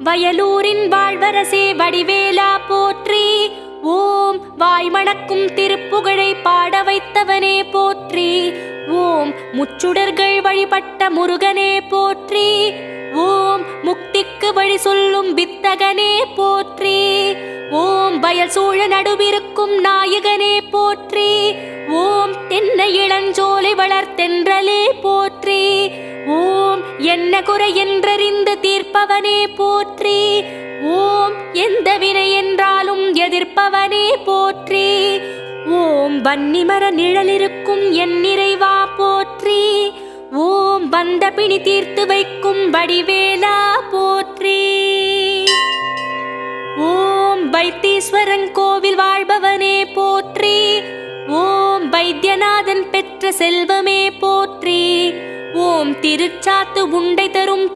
வயலூரின் வாழ்வரசே வடிவேலா போற்றி. ஓம் வாய்மணக்கும் திருப்புகழை பாட வைத்தவனே போற்றி. ஓம் முச்சுடர்கள் வழிபட்ட முருகனே போற்றி. ஓம் முக்திக்கு வழி சொல்லும் வித்தகனே போற்றி. ஓம் வயல் சூழ நடுவிருக்கும் நாயகனே போற்றி. ஓம் தென்னை இளஞ்சோலை வளர்த்தென்றலே போற்றி. ஓம் என்ன குறை என்றறிந்து தீர்ப்பவனே போற்றி. ஓம் எந்த வினை என்றாலும் எதிர்ப்பவனே போற்றி. ஓம் வன்னிமர நிழலிருக்கும் என் நிறைவா போற்றி. ஓம் வந்த பிணி தீர்த்து வைக்கும் வடிவேலா போற்றி. ஓம் வைத்தீஸ்வரன் கோவில் வாழ்பவனே போற்றி. ஓம் வைத்தியநாதன் பெற்ற செல்வமே போற்றி. ஓம் திருச்சாத்து உண்டை தரும்